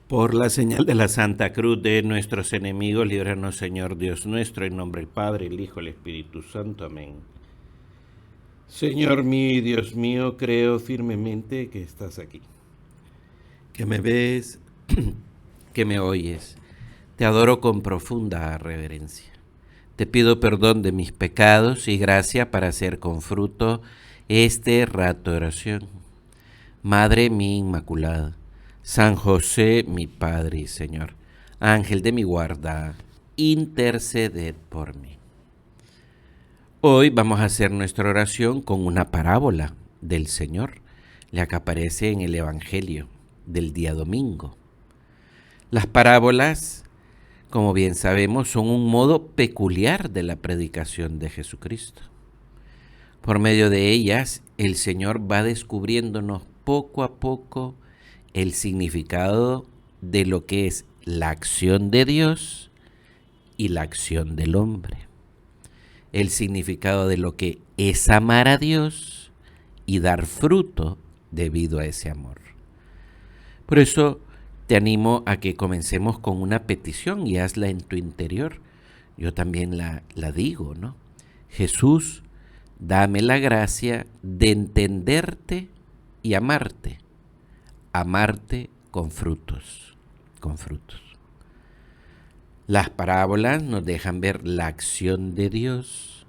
Por la señal de la Santa Cruz de nuestros enemigos, líbranos, Señor Dios nuestro, en nombre del Padre, el Hijo, el Espíritu Santo. Amén. Señor mío y Dios mío, creo firmemente que estás aquí, que me ves, que me oyes. Te adoro con profunda reverencia. Te pido perdón de mis pecados y gracia para hacer con fruto este rato de oración. Madre mía Inmaculada, San José, mi Padre y Señor, Ángel de mi guarda, interceded por mí. Hoy vamos a hacer nuestra oración con una parábola del Señor, la que aparece en el Evangelio del día domingo. Las parábolas, como bien sabemos, son un modo peculiar de la predicación de Jesucristo. Por medio de ellas, el Señor va descubriéndonos poco a poco el significado de lo que es la acción de Dios y la acción del hombre. El significado de lo que es amar a Dios y dar fruto debido a ese amor. Por eso te animo a que comencemos con una petición y hazla en tu interior. Yo también la digo, ¿no? Jesús, dame la gracia de entenderte y amarte. Amarte con frutos, con frutos. Las parábolas nos dejan ver la acción de Dios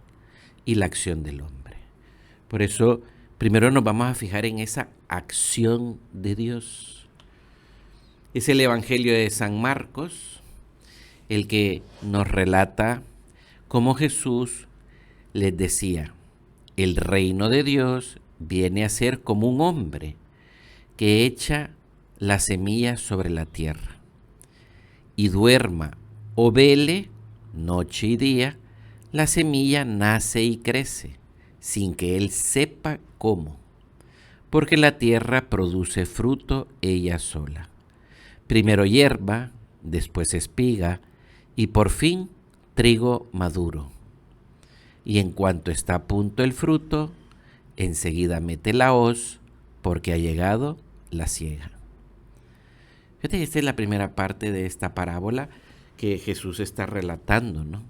y la acción del hombre. Por eso, primero nos vamos a fijar en esa acción de Dios. Es el Evangelio de San Marcos el que nos relata cómo Jesús les decía, el reino de Dios viene a ser como un hombre que echa la semilla sobre la tierra y duerma o vele noche y día, la semilla nace y crece sin que él sepa cómo, porque la tierra produce fruto ella sola. Primero hierba, después espiga y por fin trigo maduro. Y en cuanto está a punto el fruto, enseguida mete la hoz porque ha llegado la siega. Fíjate que esta es la primera parte de esta parábola que Jesús está relatando, ¿no?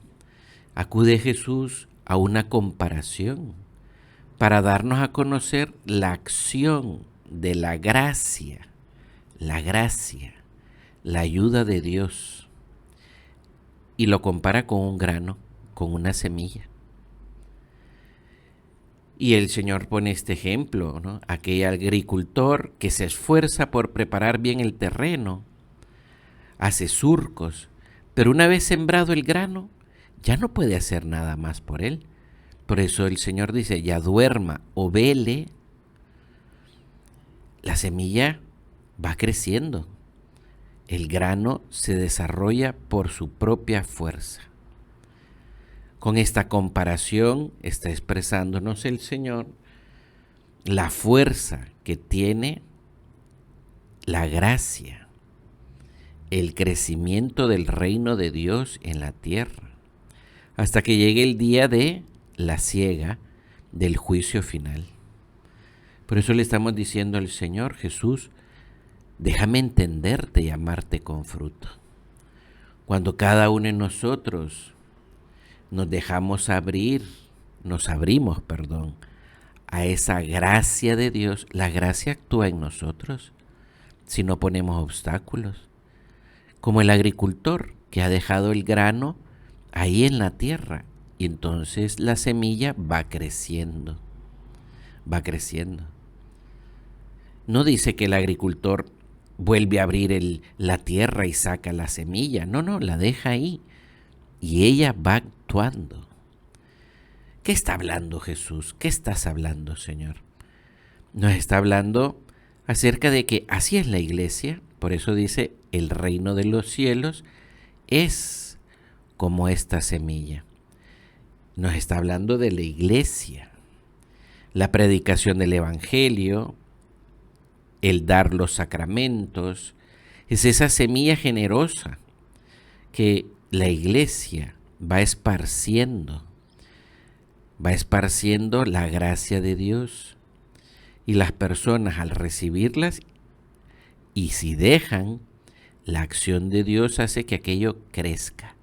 Acude Jesús a una comparación para darnos a conocer la acción de la gracia, la ayuda de Dios. Y lo compara con un grano, con una semilla. Y el Señor pone este ejemplo, ¿no? Aquel agricultor que se esfuerza por preparar bien el terreno, hace surcos, pero una vez sembrado el grano, ya no puede hacer nada más por él. Por eso el Señor dice, ya duerma o vele, la semilla va creciendo. El grano se desarrolla por su propia fuerza. Con esta comparación está expresándonos el Señor la fuerza que tiene la gracia, el crecimiento del reino de Dios en la tierra, hasta que llegue el día de la siega, del juicio final. Por eso le estamos diciendo al Señor Jesús, déjame entenderte y amarte con fruto. Cuando cada uno de nosotros nos dejamos nos abrimos, a esa gracia de Dios, la gracia actúa en nosotros si no ponemos obstáculos. Como el agricultor que ha dejado el grano ahí en la tierra y entonces la semilla va creciendo, va creciendo. No dice que el agricultor vuelve a abrir la tierra y saca la semilla, no, la deja ahí y ella va actuando. ¿Qué está hablando Jesús? ¿Qué estás hablando, Señor? Nos está hablando acerca de que así es la iglesia, por eso dice, el reino de los cielos es como esta semilla. Nos está hablando de la iglesia, la predicación del evangelio, el dar los sacramentos, es esa semilla generosa que la iglesia va esparciendo la gracia de Dios y las personas al recibirlas y si dejan La acción de Dios hace que aquello crezca.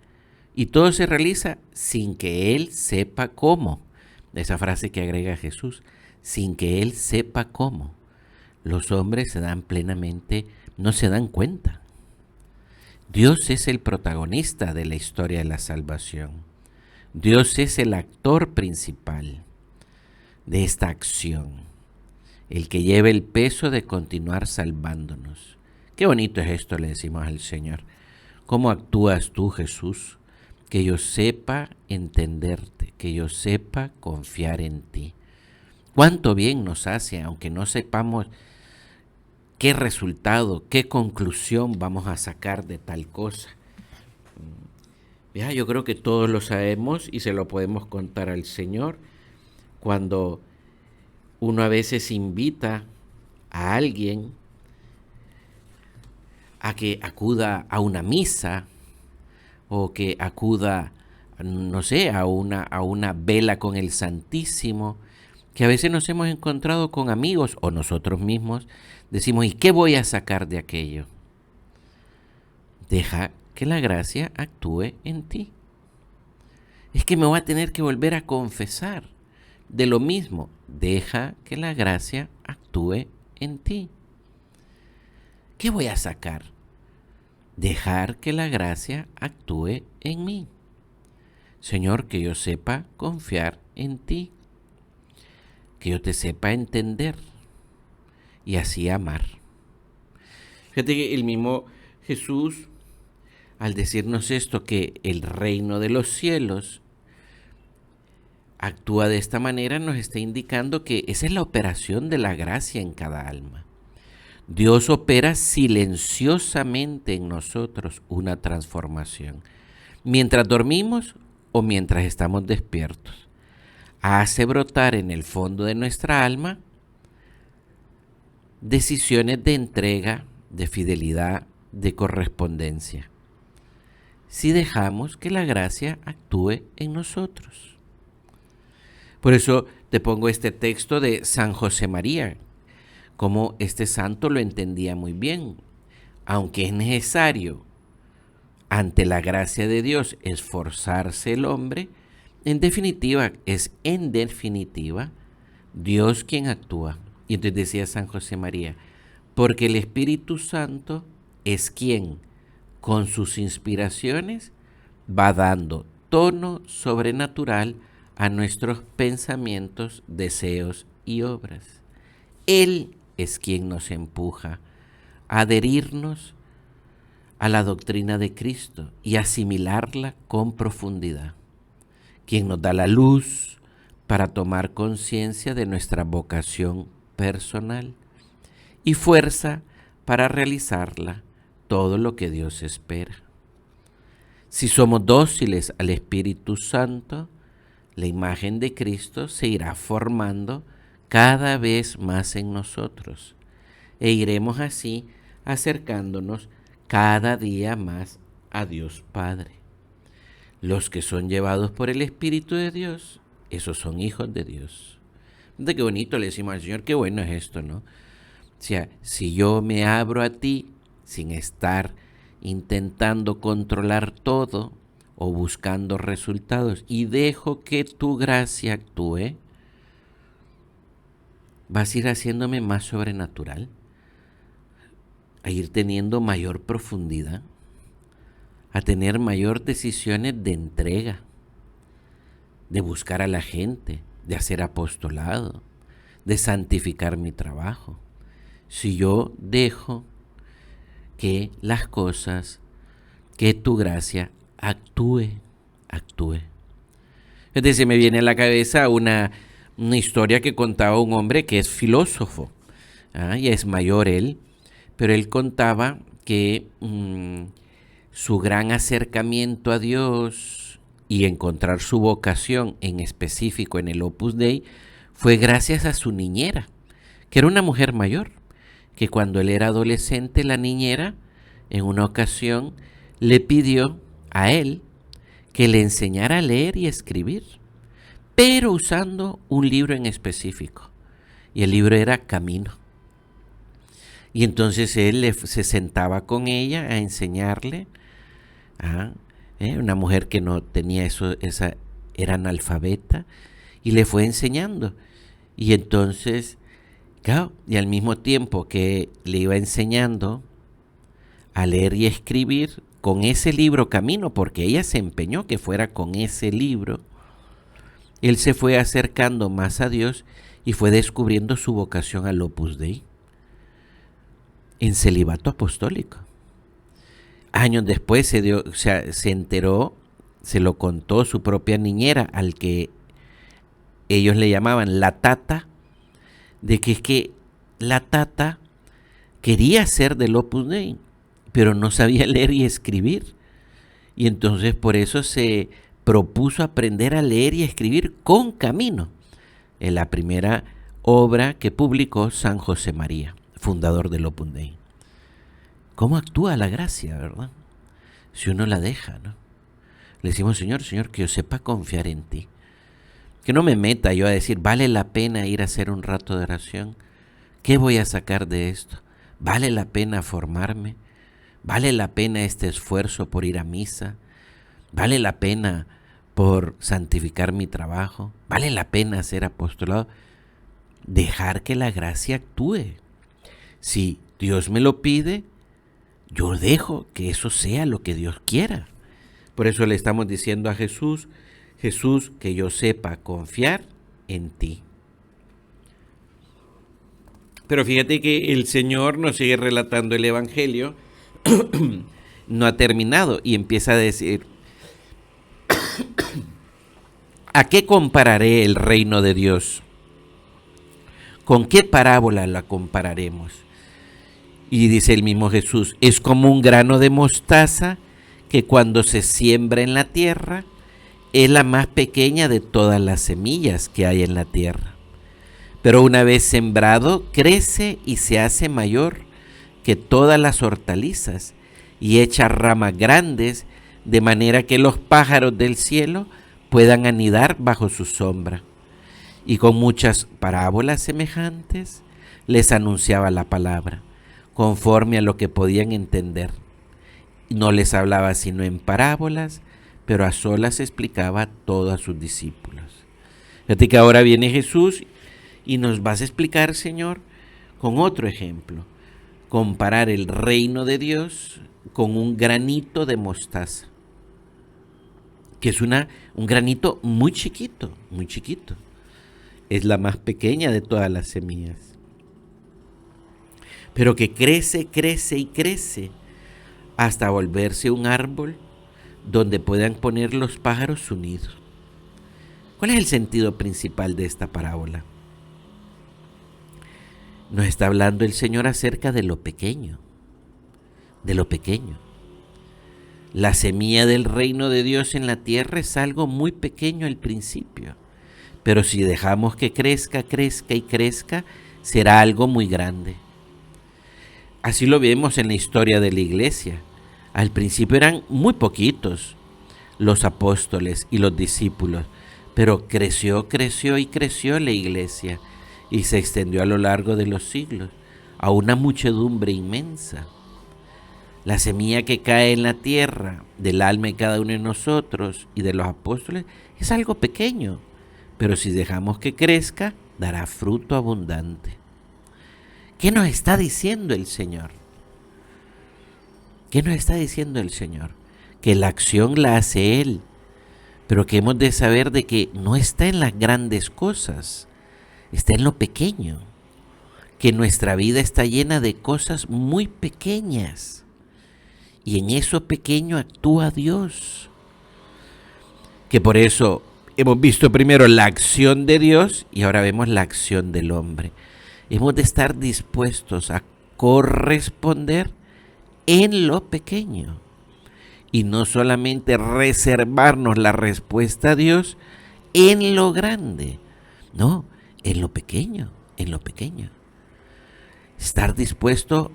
Y todo se realiza sin que Él sepa cómo. Esa frase que agrega Jesús, sin que Él sepa cómo. Los hombres se dan plenamente, no se dan cuenta. Dios es el protagonista de la historia de la salvación. Dios es el actor principal de esta acción, el que lleva el peso de continuar salvándonos. Qué bonito es esto, le decimos al Señor. ¿Cómo actúas tú, Jesús? Que yo sepa entenderte, que yo sepa confiar en ti. Cuánto bien nos hace, aunque no sepamos qué resultado, qué conclusión vamos a sacar de tal cosa. Ya, yo creo que todos lo sabemos y se lo podemos contar al Señor. Cuando uno a veces invita a alguien a que acuda a una misa o que acuda, no sé, a una vela con el Santísimo, que a veces nos hemos encontrado con amigos o nosotros mismos, decimos, ¿y qué voy a sacar de aquello? Deja que la gracia actúe en ti. Es que me voy a tener que volver a confesar de lo mismo. Deja que la gracia actúe en ti. ¿Qué voy a sacar? Dejar que la gracia actúe en mí. Señor, que yo sepa confiar en ti. Que yo te sepa entender y así amar. Fíjate que el mismo Jesús, al decirnos esto, que el reino de los cielos actúa de esta manera, nos está indicando que esa es la operación de la gracia en cada alma. Dios opera silenciosamente en nosotros una transformación, mientras dormimos o mientras estamos despiertos. Hace brotar en el fondo de nuestra alma decisiones de entrega, de fidelidad, de correspondencia, si dejamos que la gracia actúe en nosotros. Por eso te pongo este texto de San José María, como este santo lo entendía muy bien. Aunque es necesario, ante la gracia de Dios, esforzarse el hombre, en definitiva, Dios quien actúa. Y entonces decía San José María, porque el Espíritu Santo es quien, con sus inspiraciones, va dando tono sobrenatural a nuestros pensamientos, deseos y obras. Él es quien nos empuja a adherirnos a la doctrina de Cristo y asimilarla con profundidad. Quien nos da la luz para tomar conciencia de nuestra vocación personal y fuerza para realizarla, todo lo que Dios espera. Si somos dóciles al Espíritu Santo, la imagen de Cristo se irá formando cada vez más en nosotros e iremos así acercándonos cada día más a Dios Padre. Los que son llevados por el Espíritu de Dios, esos son hijos de Dios. De qué bonito le decimos al Señor, qué bueno es esto, ¿no? O sea, si yo me abro a ti sin estar intentando controlar todo o buscando resultados y dejo que tu gracia actúe, vas a ir haciéndome más sobrenatural, a ir teniendo mayor profundidad, a tener mayor decisiones de entrega, de buscar a la gente, de hacer apostolado, de santificar mi trabajo. Si yo dejo que las cosas, que tu gracia actúe. Entonces se me viene a la cabeza una historia que contaba un hombre que es filósofo, ya es mayor él, pero él contaba que su gran acercamiento a Dios y encontrar su vocación en específico en el Opus Dei fue gracias a su niñera, que era una mujer mayor, que cuando él era adolescente, la niñera en una ocasión le pidió a él que le enseñara a leer y escribir, pero usando un libro en específico, y el libro era Camino. Y entonces él se sentaba con ella a enseñarle. Una mujer que no tenía eso, era analfabeta, y le fue enseñando. Y entonces, claro, y al mismo tiempo que le iba enseñando a leer y escribir con ese libro Camino, porque ella se empeñó que fuera con ese libro, él se fue acercando más a Dios y fue descubriendo su vocación al Opus Dei en celibato apostólico. Años después se enteró, se lo contó su propia niñera, al que ellos le llamaban la tata, de que es que la tata quería ser del Opus Dei, pero no sabía leer y escribir. Y entonces por eso se propuso aprender a leer y escribir con Camino, en la primera obra que publicó San José María, fundador del Opus Dei. ¿Cómo actúa la gracia, verdad? Si uno la deja, ¿no? Le decimos, Señor, que yo sepa confiar en ti. Que no me meta yo a decir, ¿vale la pena ir a hacer un rato de oración? ¿Qué voy a sacar de esto? ¿Vale la pena formarme? ¿Vale la pena este esfuerzo por ir a misa? ¿Vale la pena por santificar mi trabajo? ¿Vale la pena hacer apostolado? Dejar que la gracia actúe. Si Dios me lo pide, yo dejo que eso sea lo que Dios quiera. Por eso le estamos diciendo a Jesús, Jesús, que yo sepa confiar en ti. Pero fíjate que el Señor nos sigue relatando el Evangelio, no ha terminado y empieza a decir, ¿a qué compararé el reino de Dios? ¿Con qué parábola la compararemos? Y dice el mismo Jesús, es como un grano de mostaza que cuando se siembra en la tierra es la más pequeña de todas las semillas que hay en la tierra. Pero una vez sembrado, crece y se hace mayor que todas las hortalizas y echa ramas grandes, de manera que los pájaros del cielo puedan anidar bajo su sombra. Y con muchas parábolas semejantes les anunciaba la palabra, conforme a lo que podían entender. No les hablaba sino en parábolas, pero a solas explicaba todo a sus discípulos. Fíjate que ahora viene Jesús y nos vas a explicar, Señor, con otro ejemplo. Comparar el reino de Dios con un granito de mostaza, que es un granito muy chiquito, muy chiquito. Es la más pequeña de todas las semillas, pero que crece, crece y crece hasta volverse un árbol donde puedan poner los pájaros su nido. ¿Cuál es el sentido principal de esta parábola? Nos está hablando el Señor acerca de lo pequeño, de lo pequeño. La semilla del reino de Dios en la tierra es algo muy pequeño al principio, pero si dejamos que crezca, crezca y crezca, será algo muy grande. Así lo vemos en la historia de la iglesia. Al principio eran muy poquitos los apóstoles y los discípulos, pero creció, creció y creció la iglesia y se extendió a lo largo de los siglos a una muchedumbre inmensa. La semilla que cae en la tierra del alma de cada uno de nosotros y de los apóstoles es algo pequeño, pero si dejamos que crezca, dará fruto abundante. ¿Qué nos está diciendo el Señor? ¿Qué nos está diciendo el Señor? Que la acción la hace Él, pero que hemos de saber de que no está en las grandes cosas, está en lo pequeño, que nuestra vida está llena de cosas muy pequeñas y en eso pequeño actúa Dios. Que por eso hemos visto primero la acción de Dios y ahora vemos la acción del hombre. Hemos de estar dispuestos a corresponder en lo pequeño y no solamente reservarnos la respuesta a Dios en lo grande, no, en lo pequeño, en lo pequeño. Estar dispuesto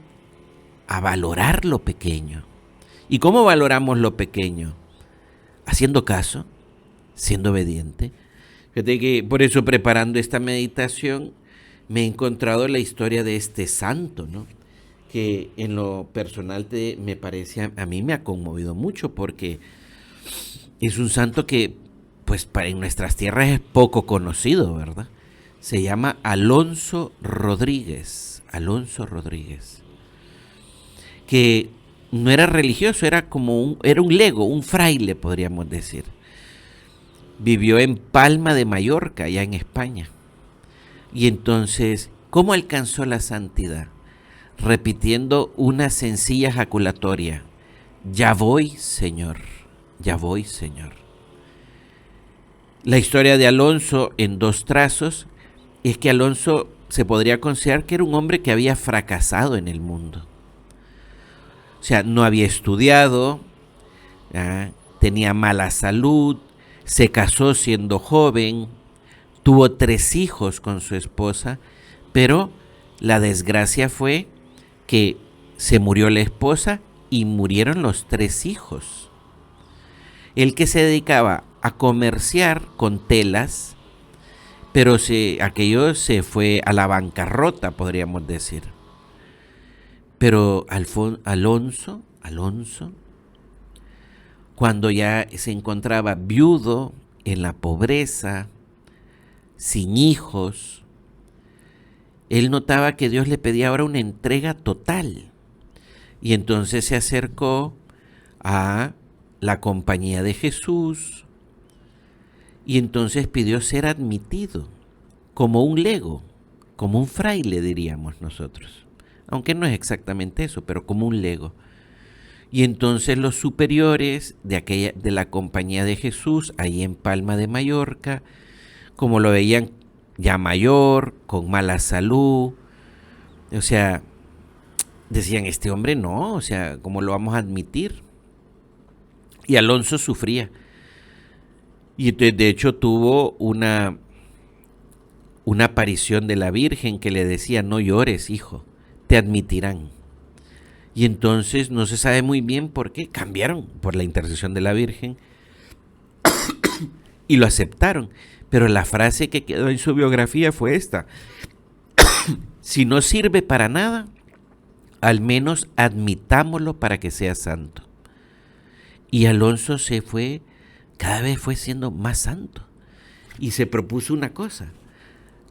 a valorar lo pequeño. ¿Y cómo valoramos lo pequeño? Haciendo caso, siendo obediente. Fíjate que por eso, preparando esta meditación, me he encontrado la historia de este santo, ¿no? que en lo personal me parece, a mí me ha conmovido mucho porque es un santo que pues en nuestras tierras es poco conocido, ¿verdad? Se llama Alonso Rodríguez, que no era religioso, era un lego, un fraile, podríamos decir. Vivió en Palma de Mallorca, allá en España. Y entonces, ¿cómo alcanzó la santidad? Repitiendo una sencilla ejaculatoria: ya voy, Señor, ya voy, Señor. La historia de Alonso, en dos trazos, es que Alonso se podría considerar que era un hombre que había fracasado en el mundo. O sea, no había estudiado, tenía mala salud, se casó siendo joven, tuvo 3 hijos con su esposa, pero la desgracia fue que se murió la esposa y murieron los 3 hijos. El que se dedicaba a comerciar con telas, pero aquello se fue a la bancarrota, podríamos decir. Pero Alonso, cuando ya se encontraba viudo, en la pobreza, sin hijos, él notaba que Dios le pedía ahora una entrega total. Y entonces se acercó a la compañía de Jesús y entonces pidió ser admitido como un lego, como un fraile, diríamos nosotros. Aunque no es exactamente eso, pero como un lego. Y entonces los superiores de la compañía de Jesús, ahí en Palma de Mallorca, como lo veían ya mayor, con mala salud, o sea, decían, este hombre no, o sea, ¿cómo lo vamos a admitir? Y Alonso sufría. Y de hecho tuvo una aparición de la Virgen que le decía: no llores, hijo, te admitirán. Y entonces no se sabe muy bien por qué cambiaron por la intercesión de la Virgen y lo aceptaron. Pero la frase que quedó en su biografía fue esta: si no sirve para nada, al menos admitámoslo para que sea santo. Y Alonso cada vez fue siendo más santo. Y se propuso una cosa: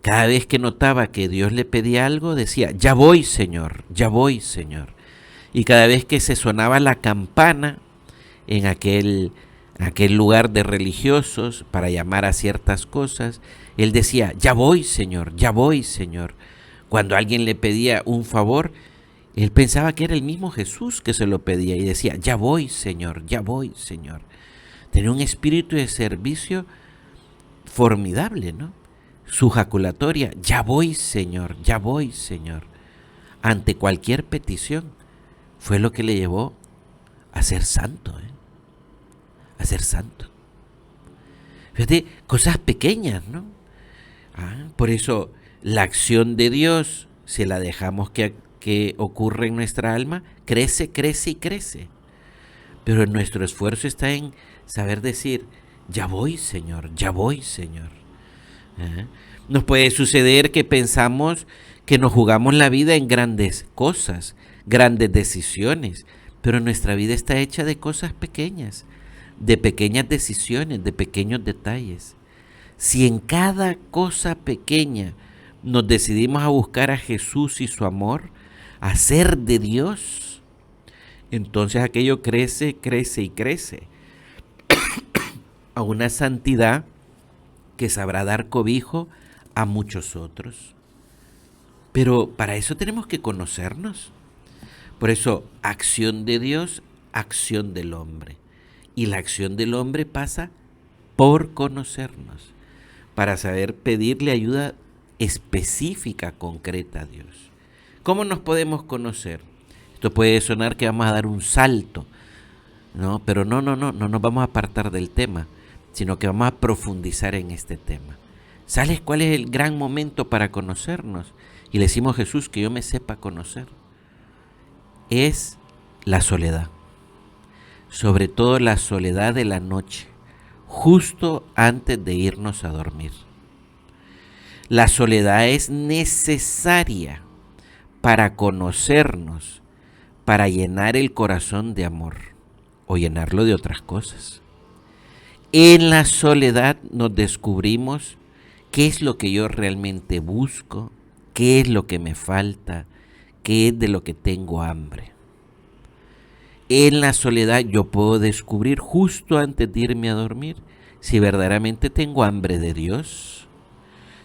cada vez que notaba que Dios le pedía algo, decía: ya voy, Señor, ya voy, Señor. Y cada vez que se sonaba la campana en aquel lugar de religiosos para llamar a ciertas cosas, él decía: ya voy, Señor, ya voy, Señor. Cuando alguien le pedía un favor, él pensaba que era el mismo Jesús que se lo pedía y decía: ya voy, Señor, ya voy, Señor. Tenía un espíritu de servicio formidable, ¿no? Su jaculatoria: ya voy, Señor, ya voy, Señor. Ante cualquier petición, fue lo que le llevó a ser santo, a ser santo. Fíjate, cosas pequeñas, ¿no? Por eso la acción de Dios, si la dejamos que ocurra en nuestra alma, crece, crece y crece. Pero nuestro esfuerzo está en saber decir: ya voy, Señor, ya voy, Señor. Nos puede suceder que pensamos que nos jugamos la vida en grandes cosas, grandes decisiones, pero nuestra vida está hecha de cosas pequeñas, de pequeñas decisiones, de pequeños detalles. Si en cada cosa pequeña nos decidimos a buscar a Jesús y su amor, a ser de Dios, entonces aquello crece, crece y crece a una santidad que sabrá dar cobijo a muchos otros. Pero para eso tenemos que conocernos. Por eso, acción de Dios, acción del hombre. Y la acción del hombre pasa por conocernos, para saber pedirle ayuda específica, concreta a Dios. ¿Cómo nos podemos conocer? Esto puede sonar que vamos a dar un salto, ¿no? Pero no nos vamos a apartar del tema, sino que vamos a profundizar en este tema. ¿Sabes cuál es el gran momento para conocernos? Y le decimos a Jesús que yo me sepa conocer. Es la soledad, sobre todo la soledad de la noche, justo antes de irnos a dormir. La soledad es necesaria para conocernos, para llenar el corazón de amor o llenarlo de otras cosas. En la soledad nos descubrimos qué es lo que yo realmente busco, qué es lo que me falta, qué es de lo que tengo hambre. En la soledad yo puedo descubrir justo antes de irme a dormir si verdaderamente tengo hambre de Dios,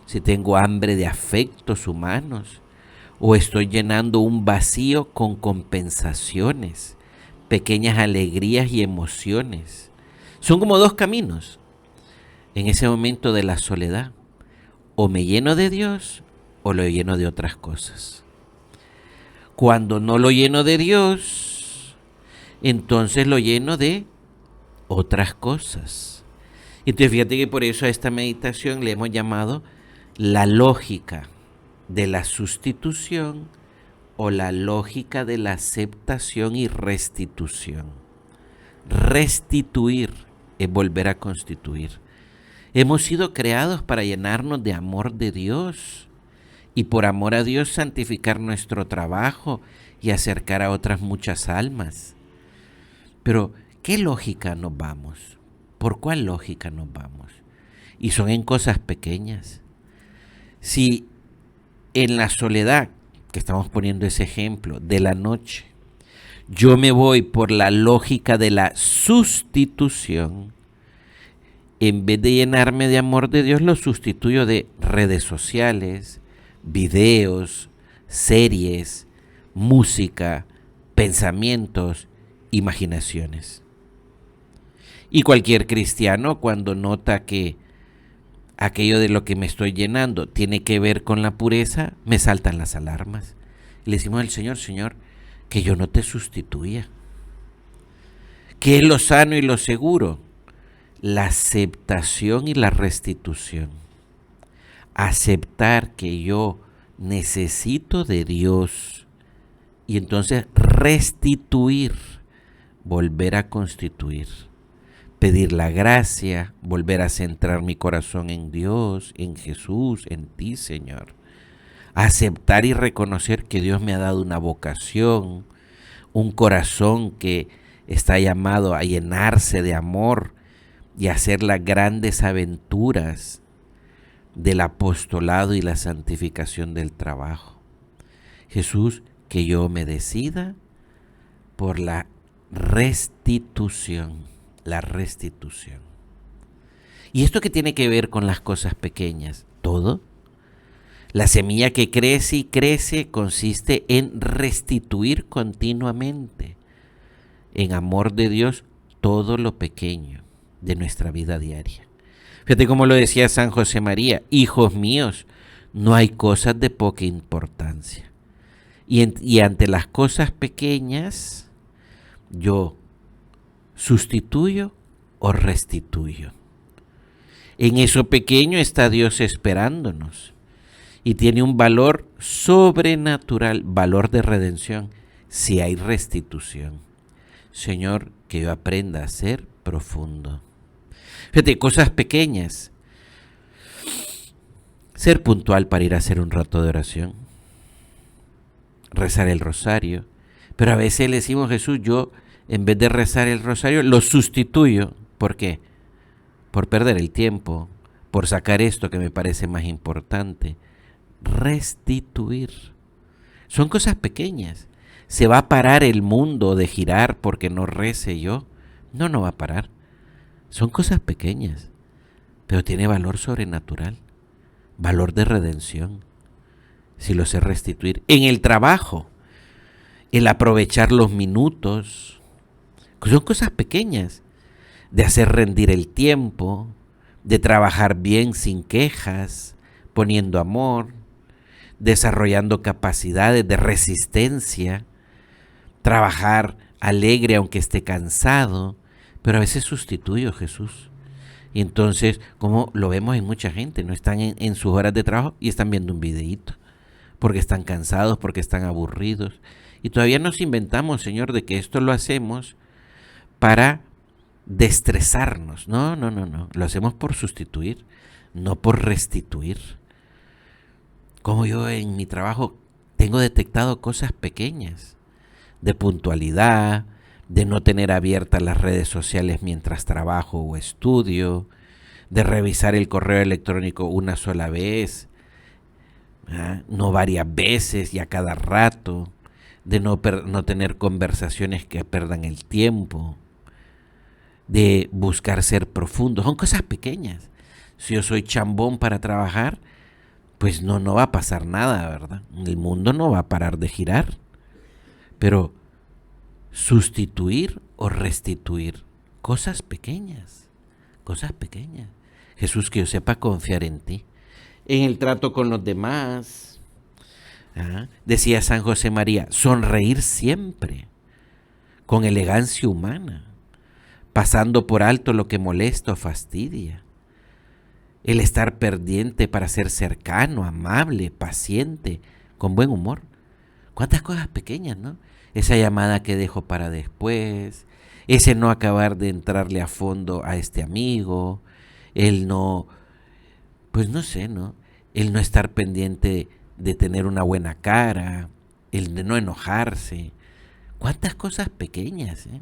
si tengo hambre de afectos humanos, o estoy llenando un vacío con compensaciones, pequeñas alegrías y emociones. Son como dos caminos en ese momento de la soledad. O me lleno de Dios o lo lleno de otras cosas. Cuando no lo lleno de Dios, entonces lo lleno de otras cosas. Entonces fíjate que por eso a esta meditación le hemos llamado la lógica de la sustitución o la lógica de la aceptación y restitución. Restituir es volver a constituir. Hemos sido creados para llenarnos de amor de Dios y por amor a Dios santificar nuestro trabajo y acercar a otras muchas almas. Pero, ¿qué lógica nos vamos? ¿Por cuál lógica nos vamos? Y son en cosas pequeñas. Si en la soledad, que estamos poniendo ese ejemplo, de la noche, yo me voy por la lógica de la sustitución, en vez de llenarme de amor de Dios, lo sustituyo de redes sociales, videos, series, música, pensamientos, imaginaciones. Y cualquier cristiano, cuando nota que aquello de lo que me estoy llenando tiene que ver con la pureza, me saltan las alarmas. Le decimos al Señor, Señor, que yo no te sustituya. ¿Qué es lo sano y lo seguro? La aceptación y la restitución. Aceptar que yo necesito de Dios y entonces restituir, volver a constituir, pedir la gracia, volver a centrar mi corazón en Dios, en Jesús, en ti, Señor. Aceptar y reconocer que Dios me ha dado una vocación, un corazón que está llamado a llenarse de amor y hacer las grandes aventuras del apostolado y la santificación del trabajo. Jesús, que yo me decida por la restitución, la restitución. ¿Y esto qué tiene que ver con las cosas pequeñas? Todo. La semilla que crece y crece consiste en restituir continuamente, en amor de Dios, todo lo pequeño de nuestra vida diaria. Fíjate cómo lo decía San José María: hijos míos, no hay cosas de poca importancia. Y ante las cosas pequeñas, yo sustituyo o restituyo. En eso pequeño está Dios esperándonos y tiene un valor sobrenatural, valor de redención, si hay restitución. Señor, que yo aprenda a ser profundo. Fíjate, cosas pequeñas. Ser puntual para ir a hacer un rato de oración. Rezar el rosario. Pero a veces le decimos, Jesús, yo en vez de rezar el rosario lo sustituyo. ¿Por qué? Por perder el tiempo, por sacar esto que me parece más importante. Restituir. Son cosas pequeñas. ¿Se va a parar el mundo de girar porque no rece yo? No, no va a parar. Son cosas pequeñas, pero tiene valor sobrenatural, valor de redención, si lo sé restituir. En el trabajo, el aprovechar los minutos, son cosas pequeñas, de hacer rendir el tiempo, de trabajar bien sin quejas, poniendo amor, desarrollando capacidades de resistencia, trabajar alegre aunque esté cansado. Pero a veces sustituyo, Jesús. Y entonces, como lo vemos en mucha gente, no están en sus horas de trabajo y están viendo un videíto, porque están cansados, porque están aburridos. Y todavía nos inventamos, Señor, de que esto lo hacemos para destresarnos. No. Lo hacemos por sustituir, no por restituir. Como yo en mi trabajo tengo detectado cosas pequeñas, de puntualidad, de no tener abiertas las redes sociales mientras trabajo o estudio, de revisar el correo electrónico una sola vez, no varias veces y a cada rato, de no tener conversaciones que pierdan el tiempo, de buscar ser profundo. Son cosas pequeñas. Si yo soy chambón para trabajar, pues no va a pasar nada, ¿verdad? El mundo no va a parar de girar. Pero sustituir o restituir cosas pequeñas, cosas pequeñas. Jesús, que yo sepa confiar en ti, en el trato con los demás. Decía San José María, sonreír siempre, con elegancia humana, pasando por alto lo que molesta o fastidia. El estar pendiente para ser cercano, amable, paciente, con buen humor. ¿Cuántas cosas pequeñas, no? Esa llamada que dejo para después, ese no acabar de entrarle a fondo a este amigo, el no, pues no sé, ¿no? El no estar pendiente de tener una buena cara, el de no enojarse. ¿Cuántas cosas pequeñas, eh?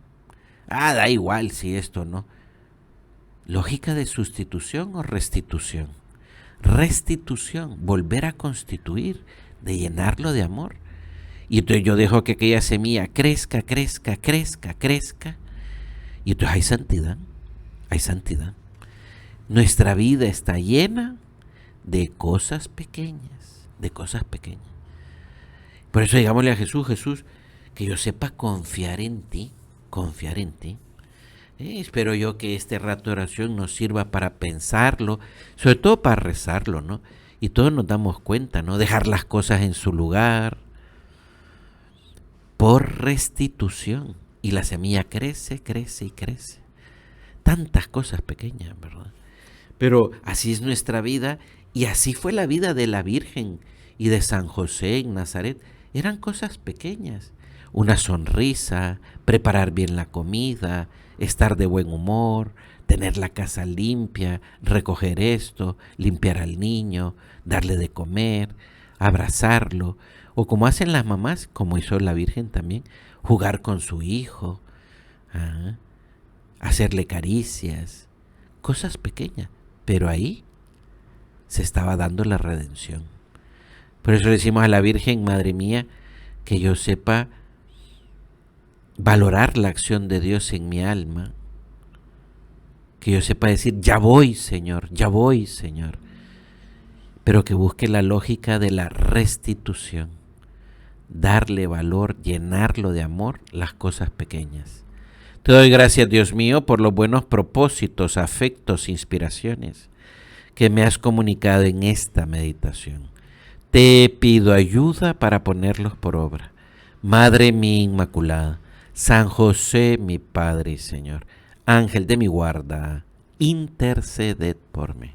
Da igual si esto no. Lógica de sustitución o restitución. Restitución, volver a constituir, de llenarlo de amor. Y entonces yo dejo que aquella semilla crezca, crezca, crezca, crezca. Y entonces hay santidad, hay santidad. Nuestra vida está llena de cosas pequeñas, de cosas pequeñas. Por eso digámosle a Jesús, Jesús, que yo sepa confiar en ti, confiar en ti. Espero yo que este rato de oración nos sirva para pensarlo, sobre todo para rezarlo, ¿no? Y todos nos damos cuenta, ¿no? Dejar las cosas en su lugar, por restitución. Y la semilla crece, crece y crece. Tantas cosas pequeñas, ¿verdad? Pero así es nuestra vida, y así fue la vida de la Virgen y de San José en Nazaret. Eran cosas pequeñas. Una sonrisa, preparar bien la comida, estar de buen humor, tener la casa limpia, recoger esto, limpiar al niño, darle de comer, abrazarlo, o como hacen las mamás, como hizo la Virgen también, jugar con su hijo, hacerle caricias, cosas pequeñas, pero ahí se estaba dando la redención. Por eso le decimos a la Virgen, Madre mía, que yo sepa valorar la acción de Dios en mi alma, que yo sepa decir, ya voy, Señor, pero que busque la lógica de la restitución, darle valor, llenarlo de amor las cosas pequeñas. Te doy gracias, Dios mío, por los buenos propósitos, afectos, inspiraciones que me has comunicado en esta meditación. Te pido ayuda para ponerlos por obra. Madre mía Inmaculada, San José, mi Padre y Señor, Ángel de mi guarda, interceded por mí.